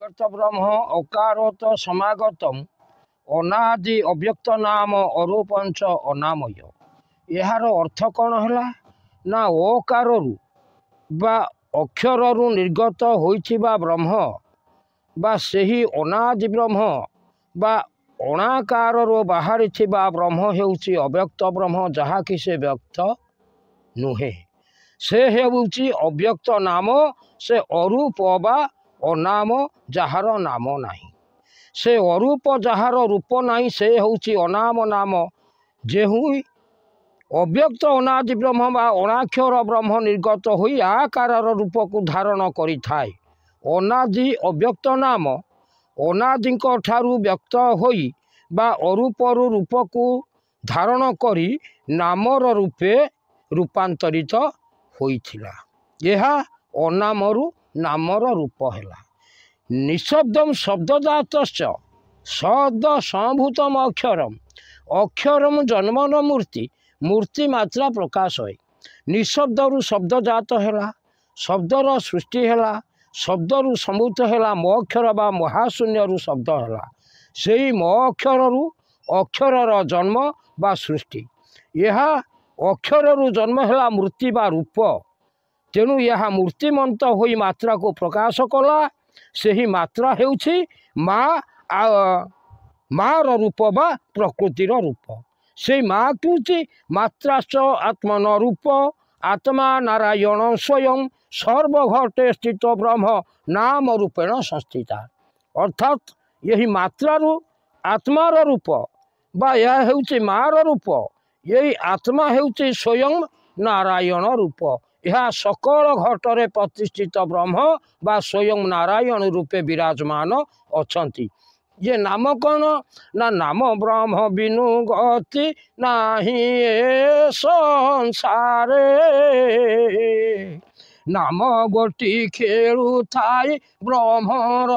ब्रह्म अकारत समागतम अनादि अव्यक्त नाम अरूपंच अनामय। यार अर्थ कौन है ना अकार बा अक्षर निर्गत होइथिबा ब्रह्म बा सही अनादि ब्रह्म बा अणाकार बाहरी ब्रह्म हेउची अव्यक्त ब्रह्म जहाँकि से व्यक्त नुहे। से हेउची अव्यक्त नाम से अरूप बा अनाम जार नाम नाही। से अरूप जार रूप नाही से होउची अनाम नाम। जेहु अव्यक्त अनादि ब्रह्म बा अणाक्षर ब्रह्म निर्गत होई आकार रूप को धारण करि थाए। अनादि अव्यक्त नाम अनादिक ठारू व्यक्त होई बा अरूपर रूप को धारण करी नामर रूपे रूपांतरित होइथिला। यह अनामरु नामर रूप हैला। निशब्दम शब्दजात शब्द संभूतम अक्षरम अक्षरम जन्मन मूर्ति मूर्ति मात्रा प्रकाश है। निशब्दरु शब्दजात हैला। शब्दर सृष्टि हैला। शब्दरु संभूत हैला म अक्षर बा महाशून्यरु शब्द हैला। सेही म अक्षररु अक्षरर जन्म बा सृष्टि। यह अक्षररु जन्म हैला मूर्ति बा रूप। तेणु यह मूर्तिमंत होई मात्रा को प्रकाश कला। सेही मात्रा हेउछि मार रूप बा प्रकृतिर रूप। से माँ क्योंकि मात्राश्च आत्मन रूप आत्मा नारायण स्वयं सर्वघटे स्थित ब्रह्म नाम रूपेण संस्थिता। अर्थात यही मात्रारु आत्मार रूप बा यह हेउछि मार रूप। यही आत्मा हेउछि स्वयं नारायण रूप। यह सकल घटरे प्रतिष्ठित ब्रह्म बा स्वयं नारायण रूपे विराजमान अछंती। ये नाम कौन ना नाम ब्रह्म बिनु गति नाही ए संसारे। नाम गोटी खेलु थाई ब्रह्मर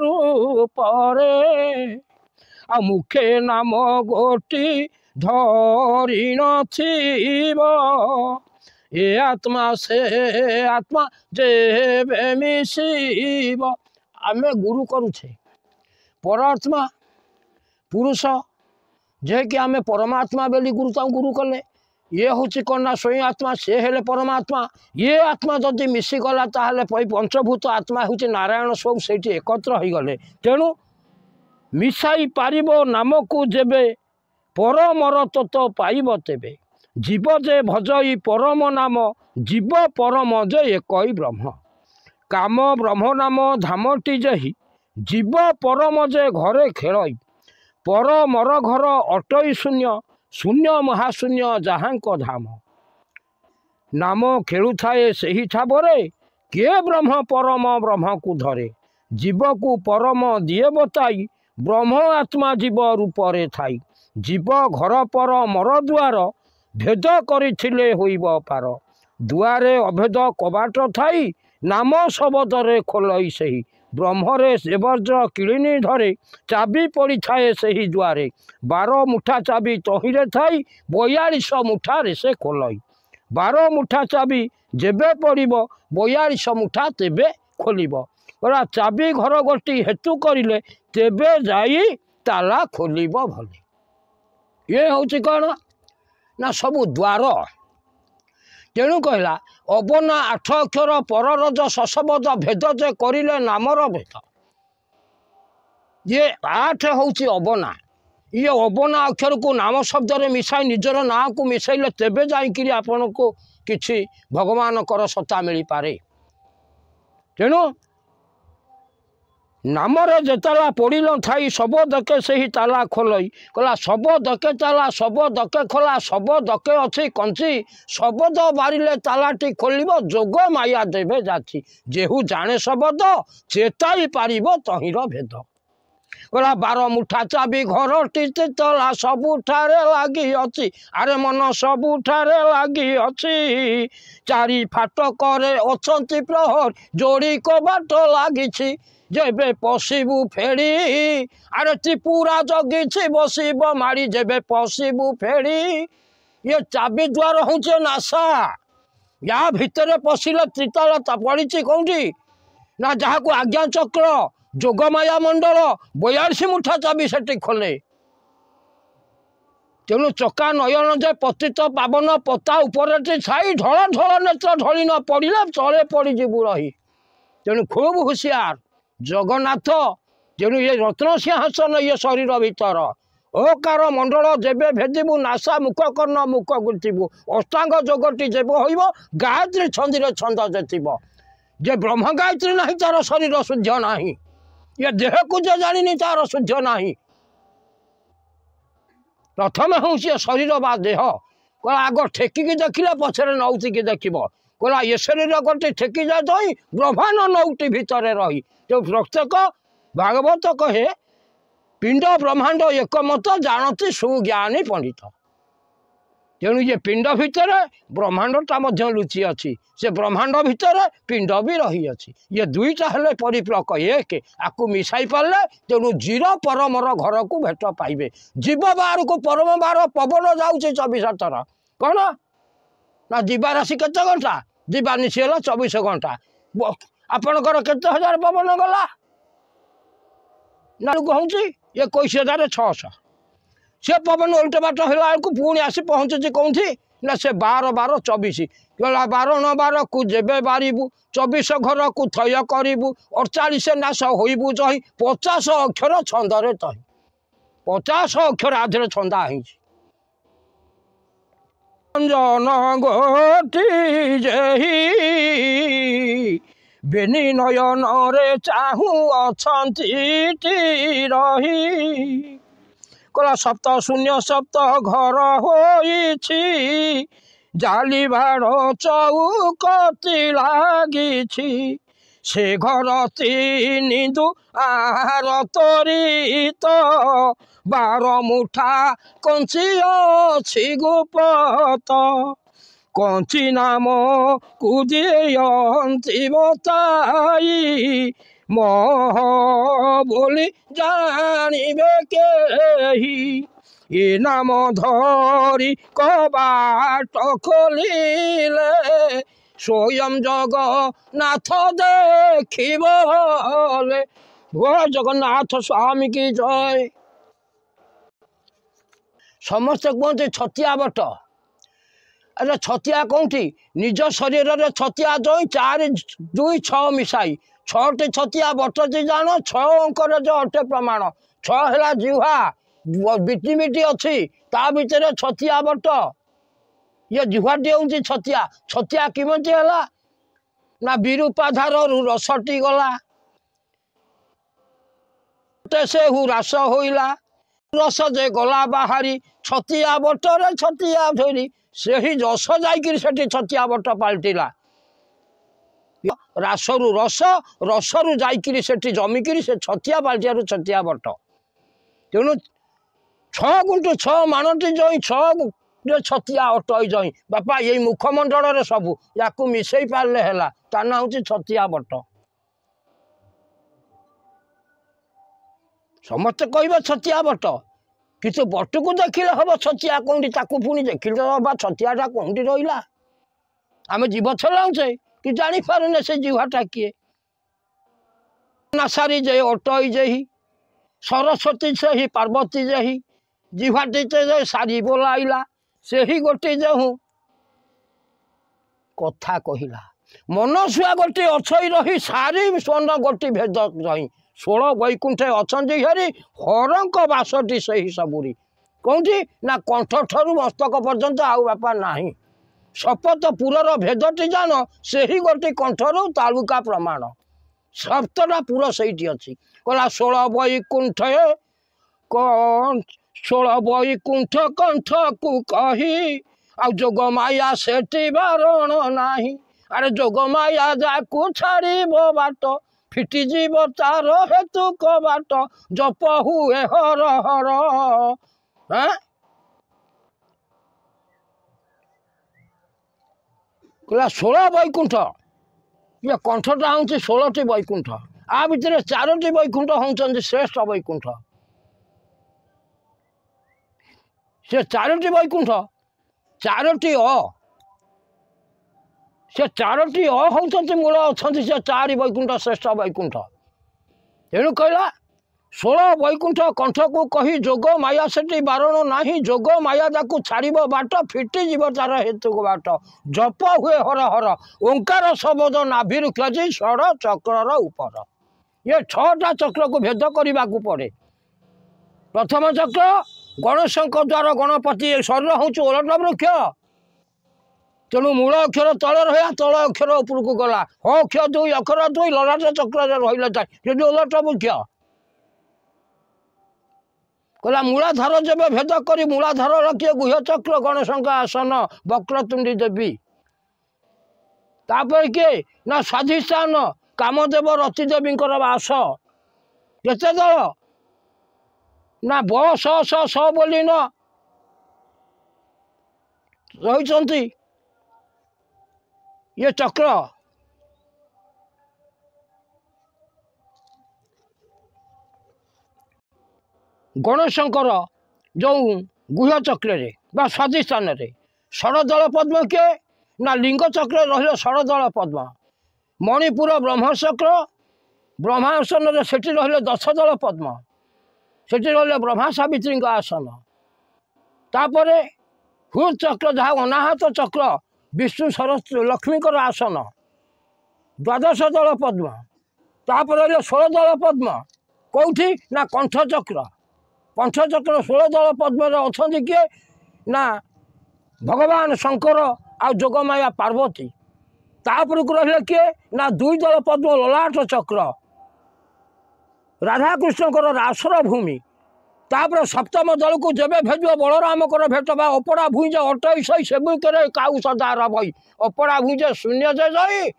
रूपरे आ मुखे नाम गोटी धरी नथिब। ए आत्मा से आत्मा जे मिशिब। आमे गुरु करुछे परात्मा पुरुष जे कि आमे परमात्मा बेली गुरु कले। ये हूँ कौन ना स्वयं आत्मा से हेले परमात्मा। ये आत्मा जदि मिशिगला ताहले पंचभूत आत्मा हूँ नारायण सब से एकत्र हो गले। तेणु मिसाई पारिब नाम को जेबे परमर तत्व पाइब तेबे। जीव जे भजई परम नाम जीव परम जे एकई ब्रह्म। काम ब्रह्म नाम धामटी जही जीव परम जे घरे खेलई। परमर घर अटई शून्य शून्य महाशून्य जहाँक धाम। नाम खेलु थाए सही ठाबरे किए ब्रह्म परम ब्रह्म को धरे। जीव को परम दिए बताई ब्रह्म आत्मा जीव रूपरे थाई। जीव घर पर मर द्वार भेद करिथिले होइब पार। दुआरे अभेद कबाट थाई नाम शब्दरे खोलई सही। ब्रह्मरे सेवर्ज किलिनी धरे चाबी पड़ी थाए सही द्वारे। 12 मुठा चाबी तहिरे थाई 42 मुठारे से खोलई। 12 मुठा चाबी जेबे पड़िब 42 मुठा तेबे खोलिब। बोला चाबी घर गोटी हेतु करिले तेबे जाई ताला खोलिब भले। ये हूँ कौन ना सबू द्वार। तेणु कहला अबना 8 अक्षर पररज शशबद भेद जे करिले नामर भेद। ये 8 होउची अबना। ये अबना अक्षर को नाम शब्द रे मिसाई निजर ना को मिसाइले तेबे जाइकिरी आपन को किछि भगवान कर सत्ता मिली पारे। तेणु नामरे जेताला पड़िल थाई सब दके सही ताला खोलई। कहला सब दके ताला सब दके खोला सब दके अच्छी कंची शबद बारिले तालाटी खोलिब जोग माया देवे जाती। जेहू जाने शबद चेताई पारिब तहिर भेद। कहला 12 मुठा चाबी घर टीते तला सबुठारे लागी अच्छी। अरे मन सबुठारे लागी अच्छी। 4 फाटकरे अछंती प्रहर जोड़ी कबाट लागिछि। जेबे पशिबु फेड़ी अरे त्रिपुरा जगी बसिब मारी जेबे पशिबु फेड़ी। ये चाबी द्वार हूँ नासा। या भितर पशिले त्रिताल पड़ी कौटी ना जहाँ को आज्ञा चक्र जोगमाया मंडल 42 मुठा चाबी से खोले। तेणु चका नयन जे पतित पावन पता उपरटी छाई ढल ढल नेत्र ढली न पड़े चले पड़ीजु रही। तेणु खूब हुशियार जगन्नाथ। तेणु ये रत्न सिंहासन ये शरीर भीतर ओकार मंडल जेबे भेदिबु नासा मुख कर्ण मुख गुंथिबु अष्टांग जोगटी जेब होइब गायत्री छंदीर छंद जेथिब जे ब्रह्म गायत्री नहीं तार शरीर शुद्ध नहीं ये देह को जे जानी तार शुद्ध नहीं। प्रथम हूँ सी शरीर बा देह कला आग ठेकिकी देखिले पछरे नौतिकी देखिब कला ये शरीर गोटे ठेकी जाए तो ब्रह्मांड नौटी भितर रही। जो प्रत्येक भागवत कहे पिंड ब्रह्मांड एकमत जानती सुज्ञानी पंडित। तेणु ये पिंड भितर ब्रह्मांडटा लुचि अच्छी से ब्रह्मांड भितर पिंड भी रही अच्छी ये दुईटा हेले परिप्रक एक आकु मिसाई पारे तेणु जीर परमर घर को भेट पाइबे। जीव बाहर को परम बाहर पवन जाऊँचे 24 थर कौन ना जीवा राशि केते घंटा जीवा निशी है 24 घंटा आपणकर केते हजार पवन गला ना हूँ 21,600 से पवन उल्टे बाट है पुणी आसी पहुँचुची कौटी ना से 12 12 24 कहला 12 9 12 को जेबे बारिबु 24 घर को थय करिबु 48 नाश होइबु जही 50 अक्षर छंदरे तही 50 अक्षर आधे छंदा है। अंजन गोटी जेही बेनी नयन रे चाहू अच्छी रही कला सप्त शून्य सप्त घर होइछि जाली बाड़ चौकती लागिछि से घर 3 दुआर तरित 12 मुठा कंची अछि गुप्त कंची नाम कुदियंती बताई मोह बोली जानिबे केही ये नाम धरी कबाट खोलिले स्वयं जगन्नाथ देखिबले। भो जगन्नाथ स्वामी की जय। समस्त कहते छतिया बट अरे छतिया कौटी निज शरीर रे छतिया जई 4 2 6 मिसाई 6टी छतिया बटती जान 6 अंकर जो अटे प्रमाण 6 है जिह्वा बिटिमिटी अच्छी ता भितर छतिया बट ये जिह्वाटी हूँ छतिया छतिया किमती है ना विरूपाधार रसटी गला से हु रास होइला रस जे गला बाहरी छतिया बटरे छतिया धरी से ही रस जाकि छतिया बट पलटिला रासरु रस रसरु जाकि जमिकी से छतिया पलटिया छतिया बट। तेणु 6 गुंटु 6 मानटी जई 6 छतिया अटई जई बापा ये मुखमंडल सबू या मिसई पारे है ता ना हूँ छतिया बट। समस्ते कह छतिया बट किंतु बट को देखिले हम छतिया कौटी ताकू पुणी देखिले हम छतियाटा कौटी रहा आम जीव चलाऊे कि जापारे से जीवाटा किए नासारी जे अटई जेही सरस्वती से ही पार्वती जेही जीवाटी जे सारी बोलाइला से ही गोटे जे हूँ कथा कहला मनसुआ गोटे अच्छी रही सारी स्वर्ण गोटी भेद रही 16 वैकुंठे अच्छी हरी हरंक बासटी से ही सबुरी कौटी ना कंठ ठू मस्तक पर्यंत आउ बापा नाही शपथ पुरर भेदटी जान से ही गोटे कंठरू तालुका प्रमाण 7टा पुर से अच्छी कहला 16 वैकुंठे 16 वैकुंठ कंठ को कही आ जोग माया सेठी बारण नाही अरे जोग माया जाकू छाड़ी बाट फिटी जीव तार हेतु कबाट जप हुए हर हर कहला 16 वैकुंठ ये कंठटा हूँ 16टी वैकुंठ आ भितर 4टी वैकुंठ होउछन श्रेष्ठ वैकुंठ से 4टी वैकुंठ 4टी से 4टी होउछन मूल अच्छा से 4 वैकुंठ श्रेष्ठ वैकुंठ। तेणु कहला 16 वैकुंठ कंठ को कही जोग माया सेठी बारण नाही जोग माया जाकू छाड़ब बाट फिटिज तार हेतु बाट जप हुए हर हर ओंकार शब्द नाभिर खजी षड़ चक्र ऊपर ये 6टा चक्र को भेद करने को पड़े। प्रथम चक्र गणेश द्वारा गणपति शरीर हूँ ओलट वृक्ष तेणु मूल अक्षर तले रहा तल अक्षर उपरको गला ह अक्षर 2 अक्षर 2 ललाट चक्र रही ओलट वृक्ष कहला मूलाधार जब भेद करी मूलाधार रखिए गुह्य चक्र गणेश आसन वक्रतुंडी देवी तापर किए ना स्वाधिष्ठान कामदेव रतिदेवी बास केते दल ना ब स बोली न रही ये चक्र गणेशंकर जो गुह्य चक्र बा स्वाधिष्ठान षड़दल पद्म किए ना लिंग चक्र रही षड़दल पद्म मणिपुर ब्रह्मचक्र ब्रह्मासन से रही 10 दल पद्म से रही ब्रह्मा सावित्री आसन तापर हृद चक्र जहाँ अनाहत चक्र विष्णु सरस्वती लक्ष्मी आसन 12 दल पद्म तापर रही 16 दल पद्म कौटी ना कंठ चक्र पंचचक्र 16 दल पद्म अच्छा किए ना भगवान शंकर आ जोगमाया पार्वती तापर को रही किए ना 2 दल पद्म ललाट चक्र राधाकृष्णकर रासर भूमि तापर सप्तम दल को जब भेज बलराम कर भेट बा अपड़ा भूज 28 सेबुक काऊ सदार बई अपड़ा भूज शून्य से जाई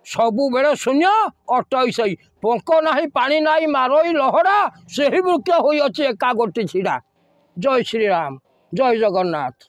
सबु बेले शून्य 28 पंक नाही पानी नाही मारोई लहड़ा से ही वृक्ष होई अच्छे एका गोटी छिड़ा। जय श्री राम जय जगन्नाथ।